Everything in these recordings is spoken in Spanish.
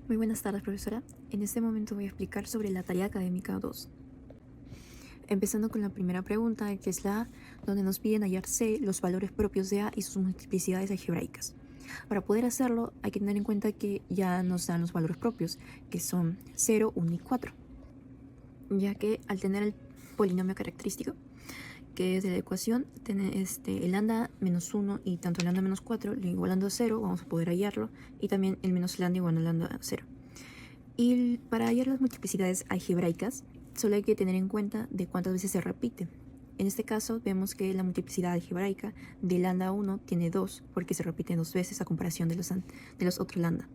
Muy buenas tardes, profesora. En este momento voy a explicar sobre la tarea académica 2. Empezando con la primera pregunta, que es la A, donde nos piden hallar C, los valores propios de A y sus multiplicidades algebraicas. Para poder hacerlo, hay que tener en cuenta que ya nos dan los valores propios, que son 0, 1 y 4, ya que al tener el polinomio característico, que es de la ecuación, el lambda menos 1 y tanto el lambda menos 4 igualando a 0, vamos a poder hallarlo, y también el menos lambda igualando a 0. Y para hallar las multiplicidades algebraicas, solo hay que tener en cuenta de cuántas veces se repite. En este caso, vemos que la multiplicidad algebraica de lambda 1 tiene 2, porque se repite 2 veces a comparación de los otros lambda.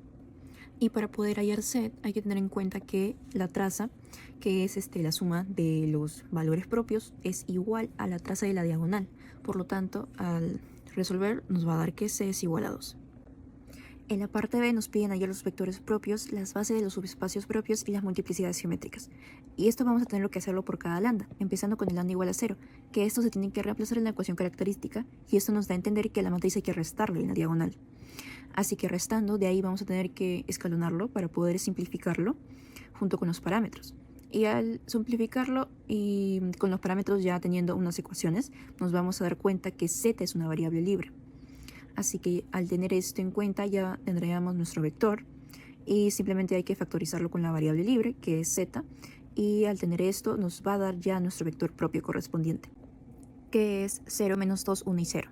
Y para poder hallar Z, hay que tener en cuenta que la traza, que es la suma de los valores propios, es igual a la traza de la diagonal. Por lo tanto, al resolver, nos va a dar que C es igual a 2. En la parte B nos piden hallar los vectores propios, las bases de los subespacios propios y las multiplicidades geométricas. Y esto vamos a tener que hacerlo por cada lambda, empezando con el lambda igual a 0, que esto se tiene que reemplazar en la ecuación característica, y esto nos da a entender que a la matriz hay que restarle en la diagonal. Así que restando, de ahí vamos a tener que escalonarlo para poder simplificarlo junto con los parámetros. Y al simplificarlo y con los parámetros ya teniendo unas ecuaciones, nos vamos a dar cuenta que z es una variable libre. Así que al tener esto en cuenta ya tendríamos nuestro vector y simplemente hay que factorizarlo con la variable libre, que es z, y al tener esto nos va a dar ya nuestro vector propio correspondiente, que es 0, menos 2, 1 y 0.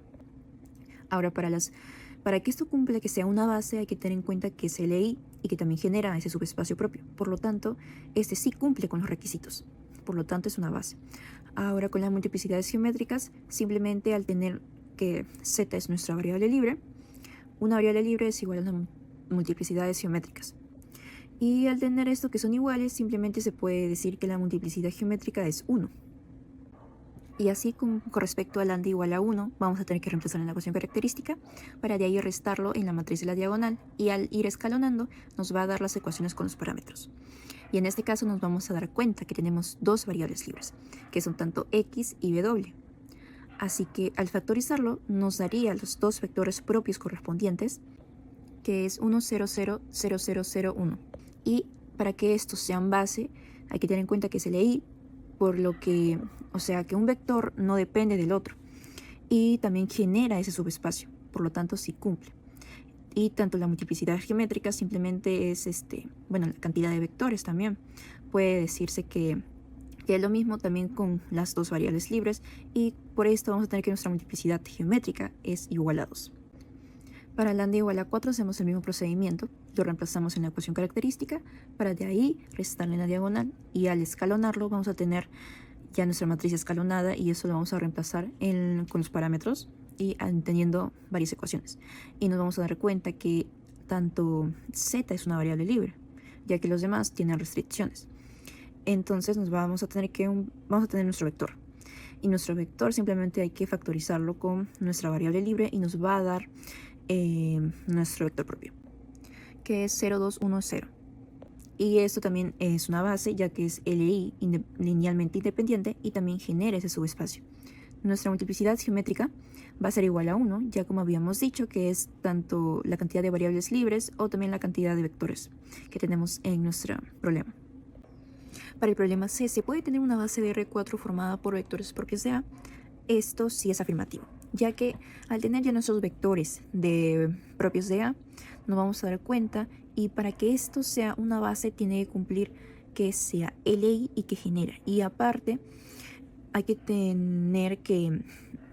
Ahora para que esto cumpla que sea una base hay que tener en cuenta que es LI y que también genera ese subespacio propio. Por lo tanto, este sí cumple con los requisitos. Por lo tanto, es una base. Ahora con las multiplicidades geométricas, simplemente al tener que z es nuestra variable libre, una variable libre es igual a las multiplicidades geométricas. Y al tener esto que son iguales, simplemente se puede decir que la multiplicidad geométrica es 1. Y así con respecto al lambda igual a 1, vamos a tener que reemplazar en la ecuación característica para de ahí restarlo en la matriz de la diagonal, y al ir escalonando nos va a dar las ecuaciones con los parámetros. Y en este caso nos vamos a dar cuenta que tenemos dos variables libres, que son tanto x y w. Así que al factorizarlo nos daría los dos vectores propios correspondientes, que es 1, 0, 0, 0, 0, 0, 1. Y para que estos sean base, hay que tener en cuenta que es LI, por lo que, o sea, que un vector no depende del otro. Y también genera ese subespacio, por lo tanto sí cumple. Y tanto la multiplicidad geométrica simplemente es, la cantidad de vectores también. Puede decirse que es lo mismo también con las dos variables libres, y por esto vamos a tener que nuestra multiplicidad geométrica es igual a 2. Para lambda igual a 4 hacemos el mismo procedimiento, lo reemplazamos en la ecuación característica para de ahí restarle en la diagonal, y al escalonarlo vamos a tener ya nuestra matriz escalonada, y eso lo vamos a reemplazar con los parámetros y teniendo varias ecuaciones. Y nos vamos a dar cuenta que tanto z es una variable libre, ya que los demás tienen restricciones. Entonces vamos a tener nuestro vector. Y nuestro vector simplemente hay que factorizarlo con nuestra variable libre y nos va a dar nuestro vector propio, que es 0, 2, 1, 0. Y esto también es una base, ya que es LI linealmente independiente y también genera ese subespacio. Nuestra multiplicidad geométrica va a ser igual a 1, ya como habíamos dicho, que es tanto la cantidad de variables libres o también la cantidad de vectores que tenemos en nuestro problema. Para el problema C, ¿se puede tener una base de R4 formada por vectores propios de A? Esto sí es afirmativo, ya que al tener ya nuestros vectores propios de A, nos vamos a dar cuenta, y para que esto sea una base tiene que cumplir que sea LI y que genera. Y aparte, hay que tener que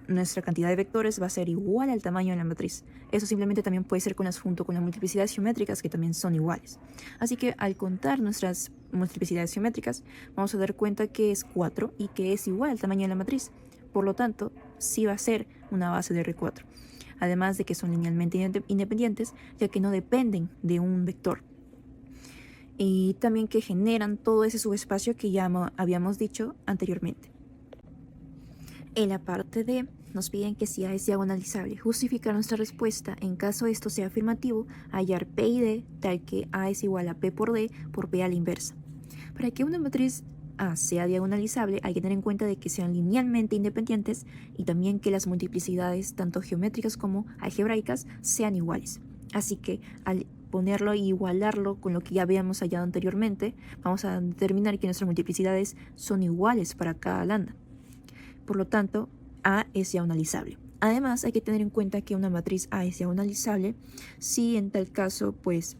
nuestra cantidad de vectores va a ser igual al tamaño de la matriz. Eso simplemente también puede ser junto con las multiplicidades geométricas, que también son iguales. Así que al contar nuestras multiplicidades geométricas, vamos a dar cuenta que es 4 y que es igual al tamaño de la matriz. Por lo tanto, sí va a ser una base de R4. Además de que son linealmente independientes, ya que no dependen de un vector. Y también que generan todo ese subespacio que ya habíamos dicho anteriormente. En la parte D nos piden que si A es diagonalizable, justificar nuestra respuesta. En caso esto sea afirmativo, hallar P y D tal que A es igual a P por D por P a la inversa. Para que una matriz A sea diagonalizable, hay que tener en cuenta de que sean linealmente independientes y también que las multiplicidades, tanto geométricas como algebraicas, sean iguales. Así que al ponerlo e igualarlo con lo que ya habíamos hallado anteriormente, vamos a determinar que nuestras multiplicidades son iguales para cada lambda. Por lo tanto, A es diagonalizable. Además, hay que tener en cuenta que una matriz A es diagonalizable si en tal caso, pues,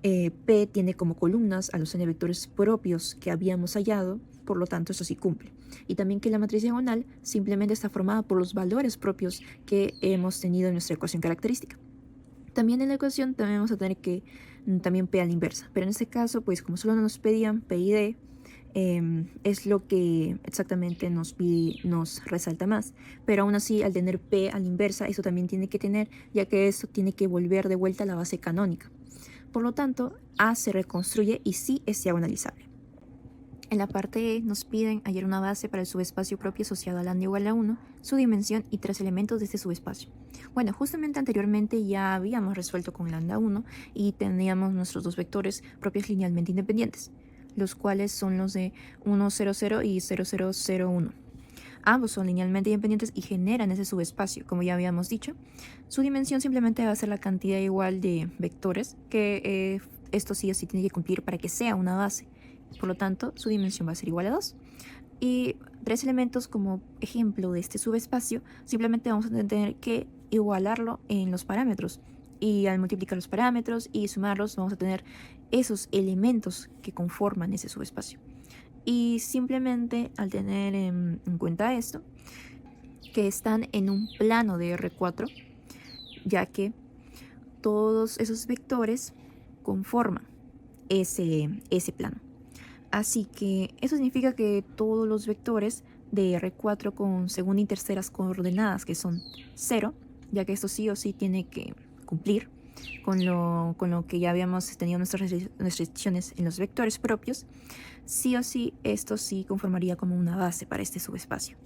P tiene como columnas a los n vectores propios que habíamos hallado, por lo tanto, eso sí cumple. Y también que la matriz diagonal simplemente está formada por los valores propios que hemos tenido en nuestra ecuación característica. También en la ecuación también vamos a tener que también P a la inversa, pero en este caso, pues como solo nos pedían P y D, es lo que exactamente nos resalta más. Pero aún así, al tener P a la inversa, eso también tiene que tener, ya que esto tiene que volver de vuelta a la base canónica. Por lo tanto, A se reconstruye y sí es diagonalizable. En la parte E nos piden hallar una base para el subespacio propio asociado a lambda igual a 1, su dimensión y 3 elementos de este subespacio. Bueno, justamente anteriormente ya habíamos resuelto con lambda 1 y teníamos nuestros dos vectores propios linealmente independientes, los cuales son los de 1, 0, 0 y 0, 0, 0, 1. Ambos son linealmente independientes y generan ese subespacio, como ya habíamos dicho. Su dimensión simplemente va a ser la cantidad igual de vectores que esto sí o sí tiene que cumplir para que sea una base. Por lo tanto, su dimensión va a ser igual a 2. Y 3 elementos como ejemplo de este subespacio, simplemente vamos a tener que igualarlo en los parámetros. Y al multiplicar los parámetros y sumarlos, vamos a tener esos elementos que conforman ese subespacio. Y simplemente al tener en cuenta esto, que están en un plano de R4, ya que todos esos vectores conforman ese plano. Así que eso significa que todos los vectores de R4 con segunda y terceras coordenadas, que son 0, ya que esto sí o sí tiene que cumplir con lo que ya habíamos tenido nuestras restricciones en los vectores propios, sí o sí esto sí conformaría como una base para este subespacio.